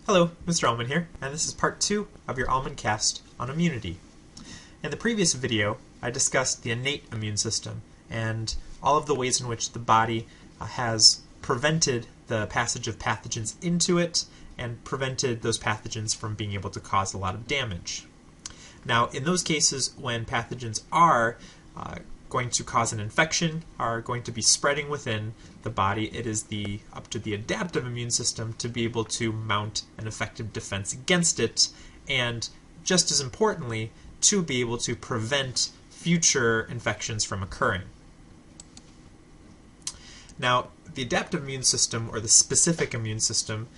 Hello, Mr. Allman here, and this is part 2 of your Allmencast on immunity. In the previous video, I discussed the innate immune system and all of the ways in which the body has prevented the passage of pathogens into it and prevented those pathogens from being able to cause a lot of damage. Now, in those cases when pathogens are going to cause an infection, are going to be spreading within the body, it is up to the adaptive immune system to be able to mount an effective defense against it, and just as importantly, to be able to prevent future infections from occurring. Now, the adaptive immune system, or the specific immune system,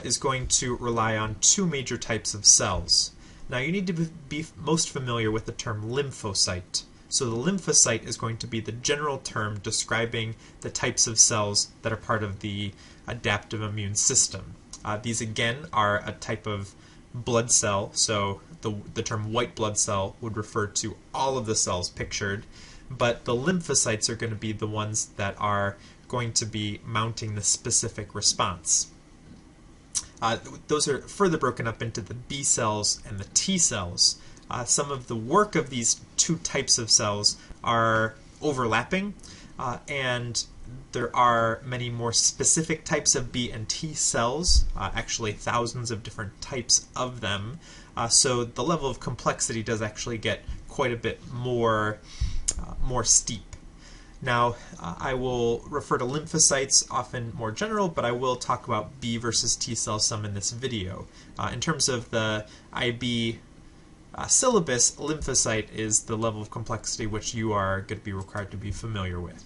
is going to rely on two major types of cells. Now, you need to be most familiar with the term lymphocyte. So the lymphocyte is going to be the general term describing the types of cells that are part of the adaptive immune system. These again are a type of blood cell, so the term white blood cell would refer to all of the cells pictured, but the lymphocytes are going to be the ones that are going to be mounting the specific response. Those are further broken up into the B cells and the T cells. Some of the work of these two types of cells are overlapping, and there are many more specific types of B and T cells, actually thousands of different types of them, so the level of complexity does actually get quite a bit more steep. Now, I will refer to lymphocytes often more general, but I will talk about B versus T cells some in this video. In terms of the IB syllabus, lymphocyte is the level of complexity which you are going to be required to be familiar with.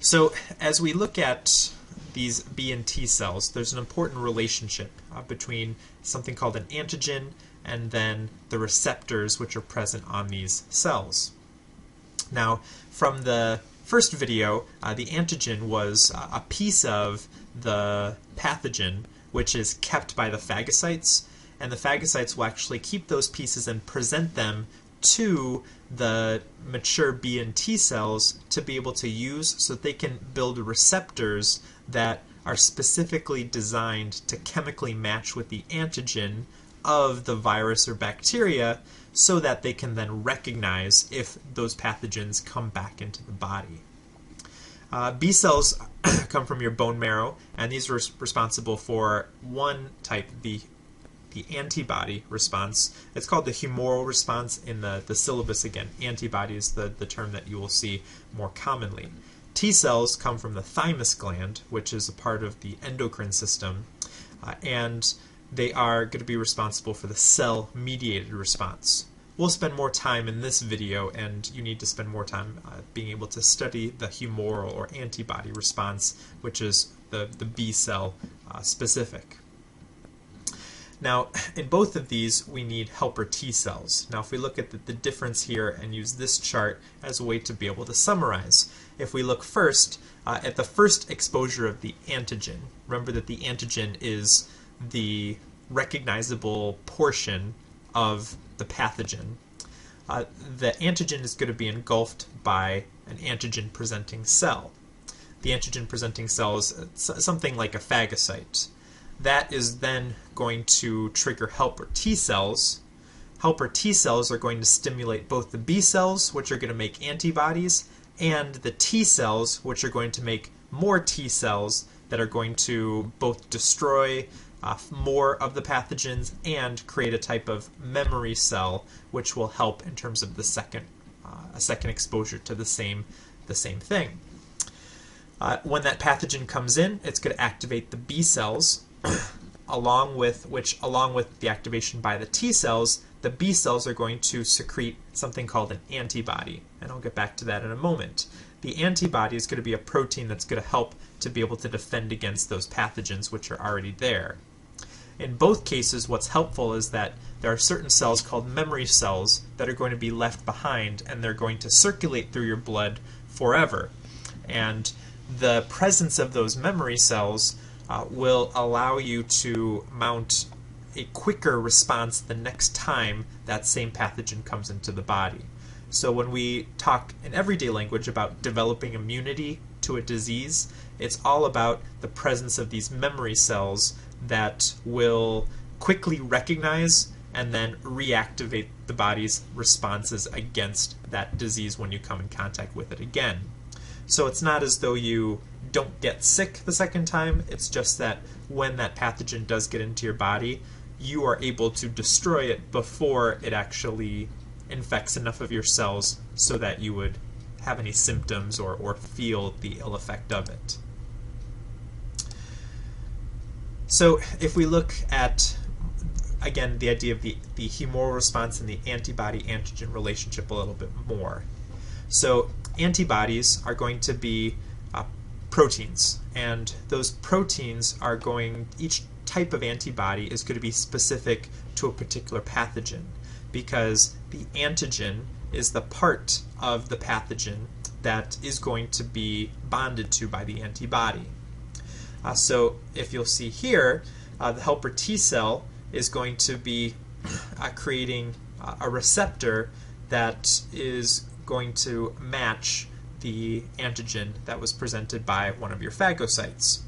So as we look at these B and T cells, there's an important relationship between something called an antigen and then the receptors which are present on these cells. Now, from the first video, the antigen was a piece of the pathogen which is kept by the phagocytes, and the phagocytes will actually keep those pieces and present them to the mature B and T cells to be able to use so that they can build receptors that are specifically designed to chemically match with the antigen of the virus or bacteria so that they can then recognize if those pathogens come back into the body. B cells come from your bone marrow, and these are responsible for one type, the antibody response. It's called the humoral response in the syllabus. Again, antibody is the term that you will see more commonly. T cells come from the thymus gland, which is a part of the endocrine system, and they are going to be responsible for the cell-mediated response. We'll spend more time in this video, and you need to spend more time being able to study the humoral or antibody response, which is the B cell specific. Now, in both of these, we need helper T cells. Now, if we look at the difference here and use this chart as a way to be able to summarize, if we look first at the first exposure of the antigen, remember that the antigen is the recognizable portion of the pathogen. The antigen is going to be engulfed by an antigen-presenting cell. The antigen-presenting cell is something like a phagocyte. That is then going to trigger helper T cells. Helper T cells are going to stimulate both the B cells, which are going to make antibodies, and the T cells, which are going to make more T cells that are going to both destroy more of the pathogens and create a type of memory cell, which will help in terms of the second exposure to the same thing. When that pathogen comes in, it's going to activate the B cells, along with the activation by the T cells, the B cells are going to secrete something called an antibody, and I'll get back to that in a moment. The antibody is going to be a protein that's going to help to be able to defend against those pathogens which are already there. In both cases, what's helpful is that there are certain cells called memory cells that are going to be left behind, and they're going to circulate through your blood forever. And the presence of those memory cells will allow you to mount a quicker response the next time that same pathogen comes into the body. So when we talk in everyday language about developing immunity to a disease, it's all about the presence of these memory cells that will quickly recognize and then reactivate the body's responses against that disease when you come in contact with it again. So it's not as though you don't get sick the second time, it's just that when that pathogen does get into your body, you are able to destroy it before it actually infects enough of your cells so that you would have any symptoms or feel the ill effect of it. So if we look at, again, the idea of the humoral response and the antibody-antigen relationship a little bit more. So antibodies are going to be proteins, and those proteins are each type of antibody is going to be specific to a particular pathogen, because the antigen is the part of the pathogen that is going to be bonded to by the antibody. So if you'll see here, the helper T cell is going to be creating a receptor that is going to match the antigen that was presented by one of your phagocytes.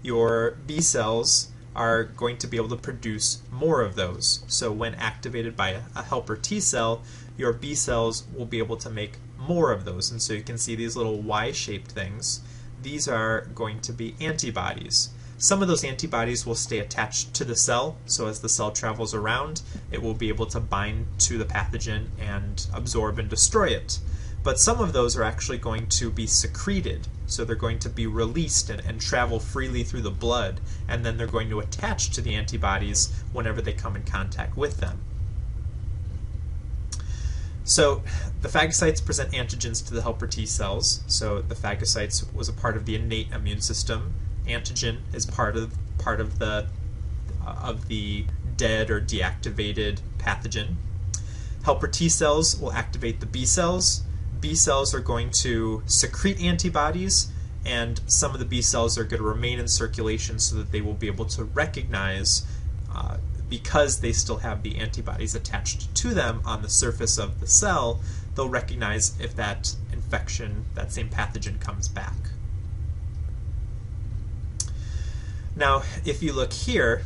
Your B cells are going to be able to produce more of those. So when activated by a helper T cell, your B cells will be able to make more of those. And so you can see these little Y-shaped things. These are going to be antibodies. Some of those antibodies will stay attached to the cell, so as the cell travels around, it will be able to bind to the pathogen and absorb and destroy it. But some of those are actually going to be secreted, so they're going to be released and travel freely through the blood, and then they're going to attach to the antibodies whenever they come in contact with them. So the phagocytes present antigens to the helper T cells. So the phagocytes was a part of the innate immune system. Antigen is part of the dead or deactivated pathogen. Helper T cells will activate the B cells. B cells are going to secrete antibodies, and some of the B cells are going to remain in circulation so that they will be able to recognize, because they still have the antibodies attached to them on the surface of the cell, they'll recognize if that infection, that same pathogen, comes back. Now, if you look here,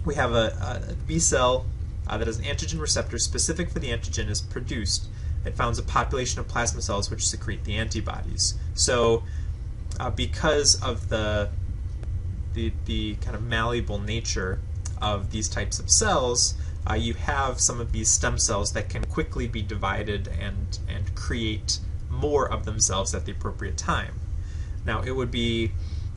we have a B cell that has an antigen receptor specific for the antigen is produced. It founds a population of plasma cells which secrete the antibodies. So because of the kind of malleable nature of these types of cells, you have some of these stem cells that can quickly be divided and create more of themselves at the appropriate time. Now, it would be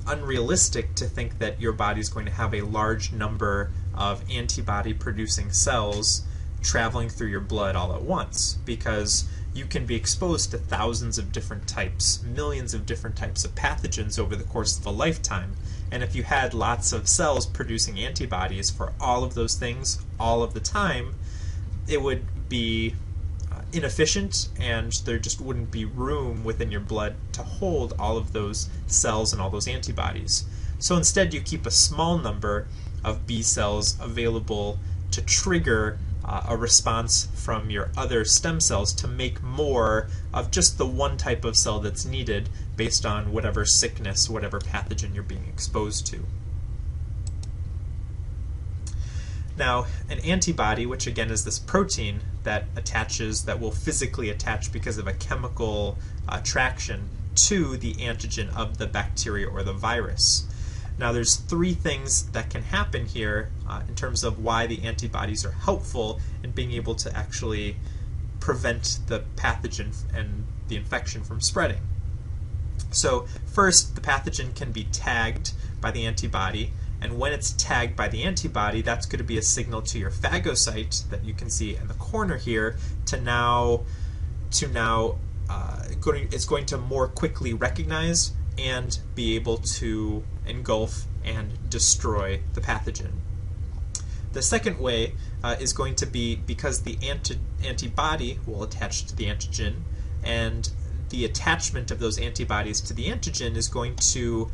unrealistic to think that your body is going to have a large number of antibody-producing cells traveling through your blood all at once, because you can be exposed to thousands of different types, millions of different types of pathogens over the course of a lifetime. And if you had lots of cells producing antibodies for all of those things all of the time, it would be inefficient, and there just wouldn't be room within your blood to hold all of those cells and all those antibodies. So instead you keep a small number of B cells available to trigger a response from your other stem cells to make more of just the one type of cell that's needed based on whatever sickness, whatever pathogen you're being exposed to. Now, an antibody, which again is this protein that attaches, that will physically attach because of a chemical attraction to the antigen of the bacteria or the virus. Now, there's three things that can happen here in terms of why the antibodies are helpful in being able to actually prevent the pathogen and the infection from spreading. So first, the pathogen can be tagged by the antibody, and when it's tagged by the antibody, that's going to be a signal to your phagocyte that you can see in the corner here it's going to more quickly recognize and be able to engulf and destroy the pathogen. The second way is going to be because the antibody will attach to the antigen, and the attachment of those antibodies to the antigen is going to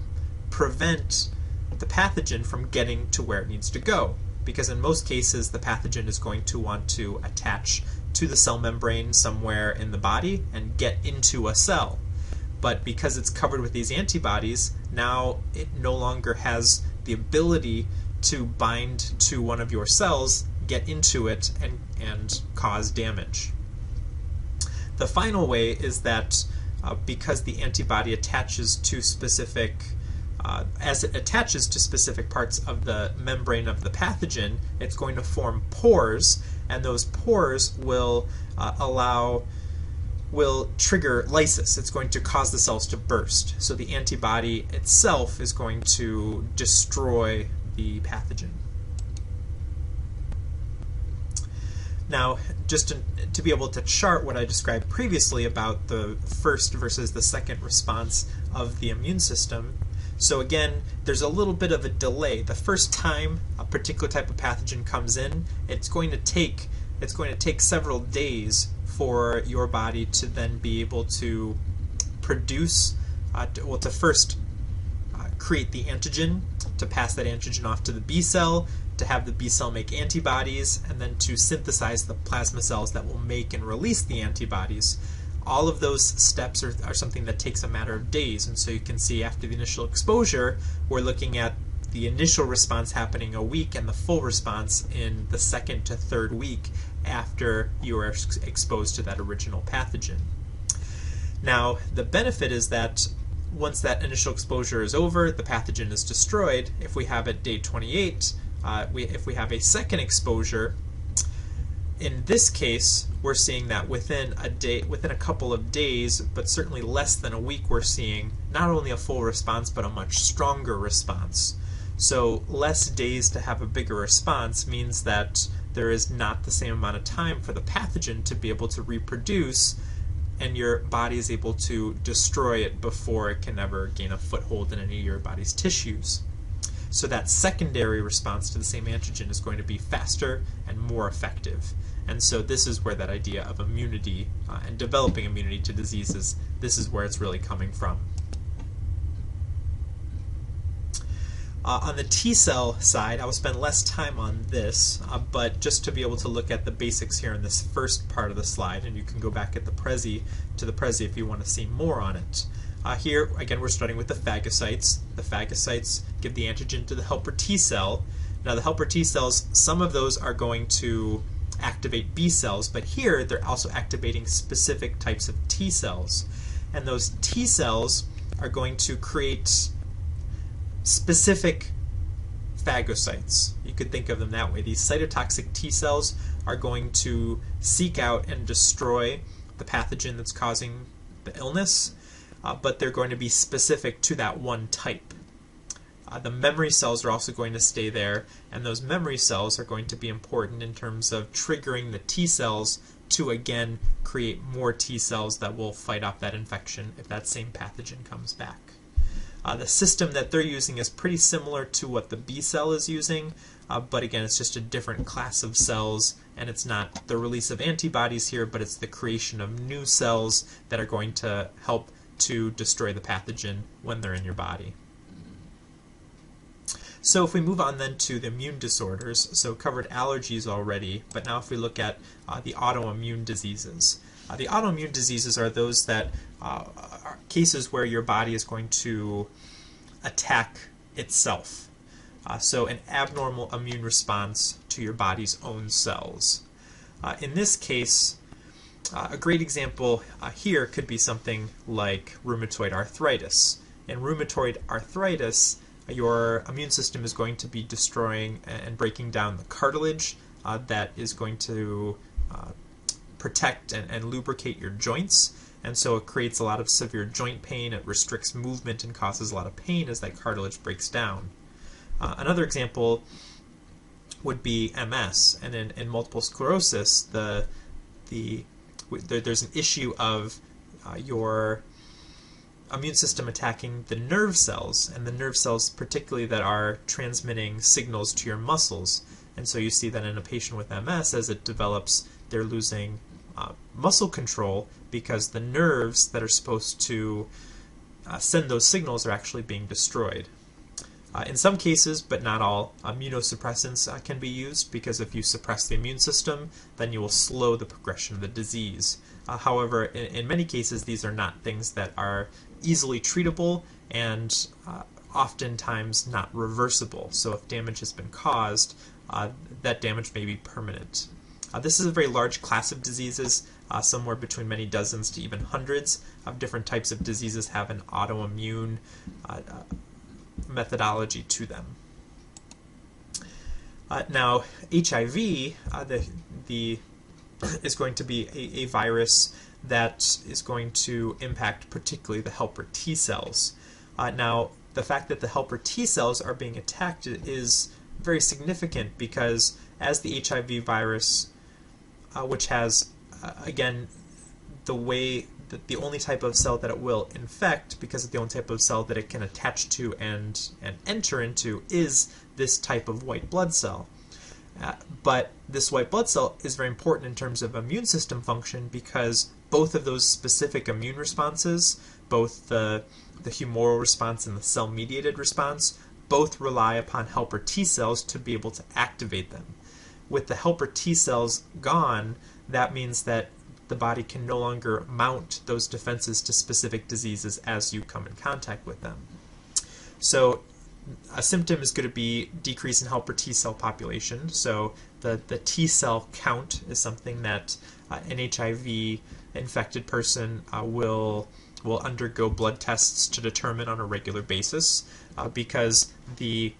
prevent the pathogen from getting to where it needs to go. Because in most cases, the pathogen is going to want to attach to the cell membrane somewhere in the body and get into a cell. but because it's covered with these antibodies, now it no longer has the ability to bind to one of your cells, get into it, and cause damage. The final way is that because the antibody attaches to specific as it attaches to specific parts of the membrane of the pathogen, it's going to form pores, and those pores will trigger lysis. It's going to cause the cells to burst. So the antibody itself is going to destroy the pathogen. Now, just to be able to chart what I described previously about the first versus the second response of the immune system, so again, there's a little bit of a delay. The first time a particular type of pathogen comes in, it's going to take several days for your body to then be able to produce, to first create the antigen, to pass that antigen off to the B cell, to have the B cell make antibodies, and then to synthesize the plasma cells that will make and release the antibodies. All of those steps are something that takes a matter of days, and so you can see after the initial exposure, we're looking at the initial response happening a week and the full response in the second to third week after you are exposed to that original pathogen. Now, the benefit is that once that initial exposure is over, the pathogen is destroyed. If we have at day 28, if we have a second exposure, in this case, we're seeing that within a couple of days, but certainly less than a week, we're seeing not only a full response, but a much stronger response. So less days to have a bigger response means that there is not the same amount of time for the pathogen to be able to reproduce, and your body is able to destroy it before it can ever gain a foothold in any of your body's tissues. So that secondary response to the same antigen is going to be faster and more effective. And so this is where that idea of immunity and developing immunity to diseases, this is where it's really coming from. On the T cell side, I will spend less time on this, but just to be able to look at the basics here in this first part of the slide, and you can go back at the Prezi if you want to see more on it. Here, again, we're starting with the phagocytes. The phagocytes give the antigen to the helper T cell. Now, the helper T cells, some of those are going to activate B cells, but here they're also activating specific types of T cells. And those T cells are going to create specific phagocytes. You could think of them that way. These cytotoxic T cells are going to seek out and destroy the pathogen that's causing the illness, but they're going to be specific to that one type. The memory cells are also going to stay there, and those memory cells are going to be important in terms of triggering the T cells to again create more T cells that will fight off that infection if that same pathogen comes back. The system that they're using is pretty similar to what the B cell is using, but again, it's just a different class of cells, and it's not the release of antibodies here, but it's the creation of new cells that are going to help to destroy the pathogen when they're in your body. So if we move on then to the immune disorders, so covered allergies already, but now if we look at the autoimmune diseases. The autoimmune diseases are those that are cases where your body is going to attack itself. So an abnormal immune response to your body's own cells. In this case, a great example here could be something like rheumatoid arthritis. In rheumatoid arthritis, your immune system is going to be destroying and breaking down the cartilage that is going to protect and lubricate your joints, and so it creates a lot of severe joint pain. It restricts movement and causes a lot of pain as that cartilage breaks down. Another example would be MS, and in multiple sclerosis, there's an issue of your immune system attacking the nerve cells, and the nerve cells particularly that are transmitting signals to your muscles. And so you see that in a patient with MS, as it develops, they're losing muscle control because the nerves that are supposed to send those signals are actually being destroyed. In some cases, but not all, immunosuppressants can be used, because if you suppress the immune system, then you will slow the progression of the disease. However, in many cases, these are not things that are easily treatable and oftentimes not reversible. So if damage has been caused, that damage may be permanent. This is a very large class of diseases. Somewhere between many dozens to even hundreds of different types of diseases have an autoimmune methodology to them. Now, HIV is going to be a virus that is going to impact particularly the helper T cells. Now, the fact that the helper T cells are being attacked is very significant, because as the HIV virus, which has, again, the way that the only type of cell that it will infect, because of the only type of cell that it can attach to and enter into, is this type of white blood cell. But this white blood cell is very important in terms of immune system function, because both of those specific immune responses, both the humoral response and the cell-mediated response, both rely upon helper T cells to be able to activate them. With the helper T cells gone, that means that the body can no longer mount those defenses to specific diseases as you come in contact with them. So a symptom is going to be decrease in helper T cell population. So the T cell count is something that an HIV infected person will undergo blood tests to determine on a regular basis, because the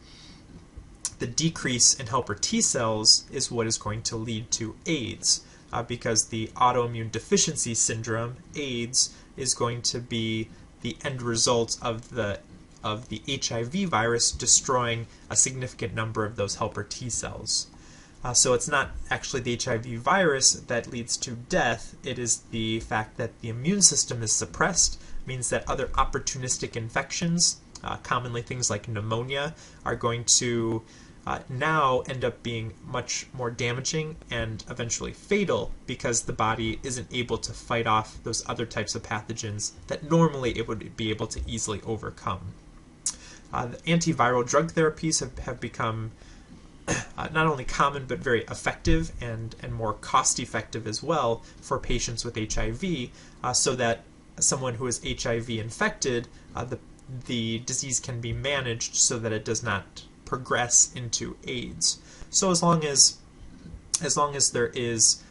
decrease in helper T cells is what is going to lead to AIDS, because the autoimmune deficiency syndrome, AIDS, is going to be the end result of the HIV virus destroying a significant number of those helper T cells. So it's not actually the HIV virus that leads to death, it is the fact that the immune system is suppressed, means that other opportunistic infections, commonly things like pneumonia, are going to now end up being much more damaging and eventually fatal, because the body isn't able to fight off those other types of pathogens that normally it would be able to easily overcome. The antiviral drug therapies have become not only common but very effective and more cost-effective as well for patients with HIV, so that someone who is HIV infected, the disease can be managed so that it does not progress into AIDS. So as long as there is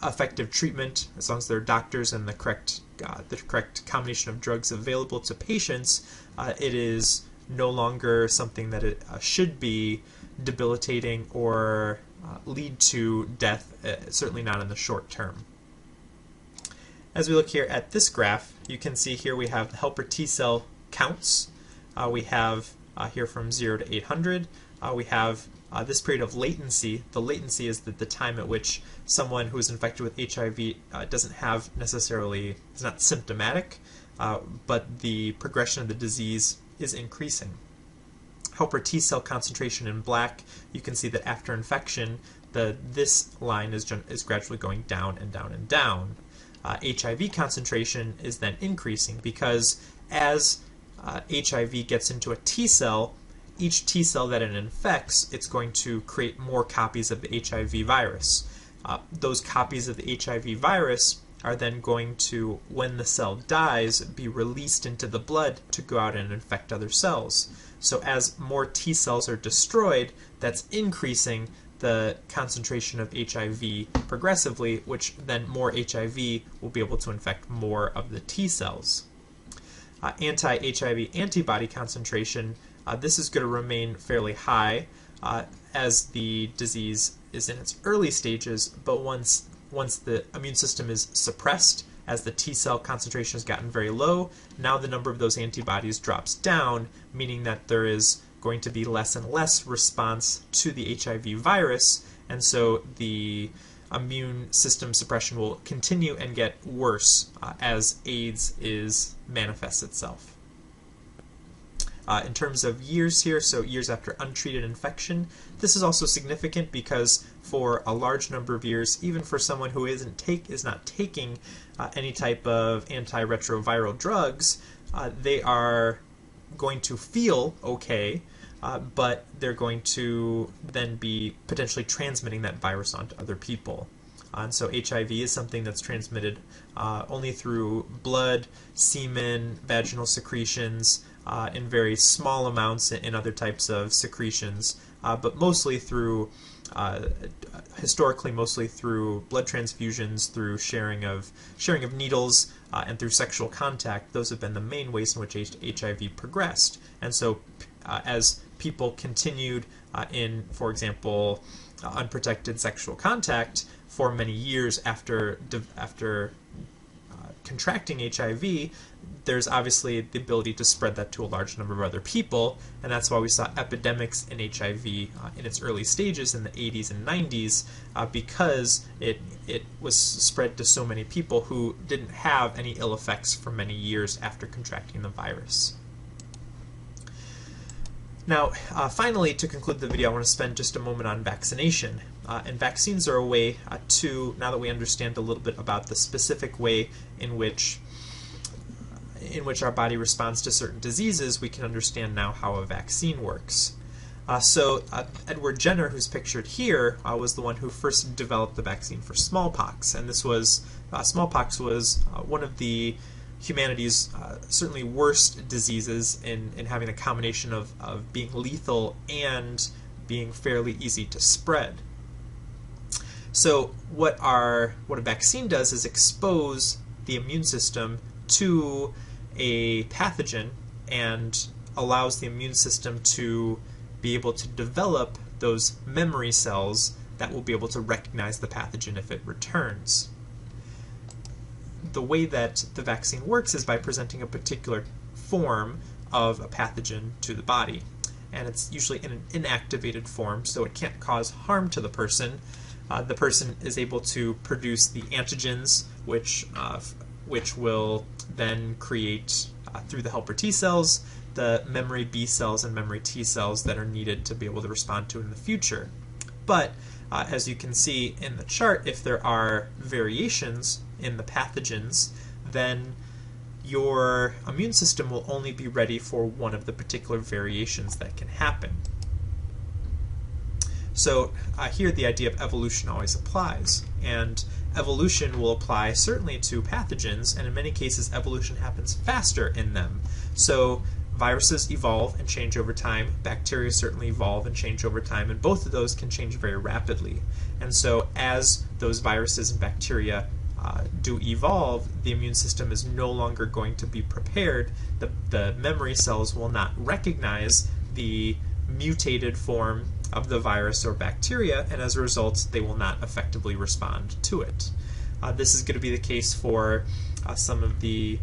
effective treatment, as long as there are doctors and the correct combination of drugs available to patients, it is no longer something that it should be debilitating or lead to death, certainly not in the short term. As we look here at this graph, you can see here we have the helper T cell counts. We have here from 0 to 800. We have this period of latency. The latency is the time at which someone who is infected with HIV doesn't have necessarily, is not symptomatic, but the progression of the disease is increasing. Helper T cell concentration in black, you can see that after infection, this line is gradually going down and down and down. HIV concentration is then increasing, because as HIV gets into a T cell, each T cell that it infects, it's going to create more copies of the HIV virus. Those copies of the HIV virus are then going to, when the cell dies, be released into the blood to go out and infect other cells. So as more T cells are destroyed, that's increasing the concentration of HIV progressively, which then more HIV will be able to infect more of the T cells. Anti-HIV antibody concentration, this is going to remain fairly high as the disease is in its early stages, but once the immune system is suppressed, as the T cell concentration has gotten very low, now the number of those antibodies drops down, meaning that there is going to be less and less response to the HIV virus, and so the immune system suppression will continue and get worse as AIDS manifests itself. In terms of years here, so years after untreated infection, this is also significant because for a large number of years, even for someone who is not taking any type of antiretroviral drugs, they are going to feel okay, but they're going to then be potentially transmitting that virus onto other people. And so HIV is something that's transmitted only through blood, semen, vaginal secretions, in very small amounts in other types of secretions, but mostly through, historically, mostly through blood transfusions, through sharing of needles, and through sexual contact. Those have been the main ways in which HIV progressed. And so as people continued in, for example, unprotected sexual contact for many years after contracting HIV, there's obviously the ability to spread that to a large number of other people, and that's why we saw epidemics in HIV in its early stages in the 80s and 90s, because it was spread to so many people who didn't have any ill effects for many years after contracting the virus. Now, finally, to conclude the video, I want to spend just a moment on vaccination. And vaccines are a way to, now that we understand a little bit about the specific way in which our body responds to certain diseases, we can understand now how a vaccine works. So Edward Jenner, who's pictured here, was the one who first developed the vaccine for smallpox. And this was, smallpox was one of the humanity's certainly worst diseases in having a combination of being lethal and being fairly easy to spread. So what a vaccine does is expose the immune system to a pathogen and allows the immune system to be able to develop those memory cells that will be able to recognize the pathogen if it returns. The way that the vaccine works is by presenting a particular form of a pathogen to the body. And it's usually in an inactivated form, so it can't cause harm to the person. The person is able to produce the antigens, which will then create, through the helper T cells, the memory B cells and memory T cells that are needed to be able to respond to it in the future. But as you can see in the chart, if there are variations in the pathogens, then your immune system will only be ready for one of the particular variations that can happen. So here the idea of evolution always applies, and evolution will apply certainly to pathogens, and in many cases evolution happens faster in them. So viruses evolve and change over time, bacteria certainly evolve and change over time, and both of those can change very rapidly. And so as those viruses and bacteria do evolve, the immune system is no longer going to be prepared. The memory cells will not recognize the mutated form of the virus or bacteria, and as a result, they will not effectively respond to it. This is going to be the case for some of the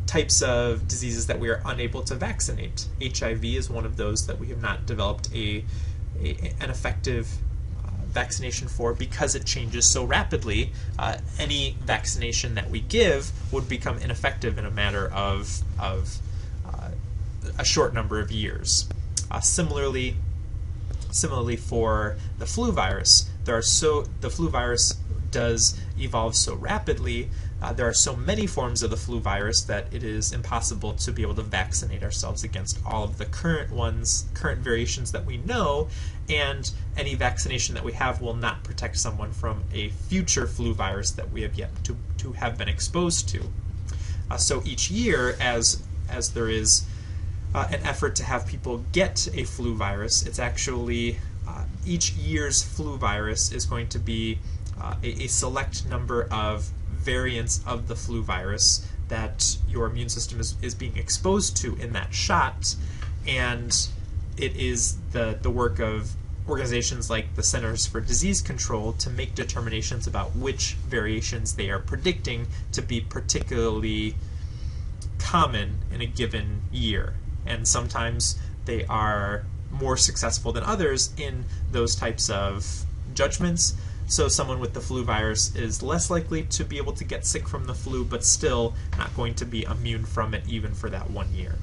types of diseases that we are unable to vaccinate. HIV is one of those that we have not developed an effective vaccination for because it changes so rapidly. Any vaccination that we give would become ineffective in a matter of a short number of years. Similarly for the flu virus, the flu virus does evolve so rapidly. There are so many forms of the flu virus that it is impossible to be able to vaccinate ourselves against all of the current variations that we know, and any vaccination that we have will not protect someone from a future flu virus that we have yet to have been exposed to. So each year, as there is an effort to have people get a flu virus, it's actually each year's flu virus is going to be a select number of variants of the flu virus that your immune system is being exposed to in that shot, and it is the work of organizations like the Centers for Disease Control to make determinations about which variations they are predicting to be particularly common in a given year. And sometimes they are more successful than others in those types of judgments. So someone with the flu virus is less likely to be able to get sick from the flu, but still not going to be immune from it even for that 1 year.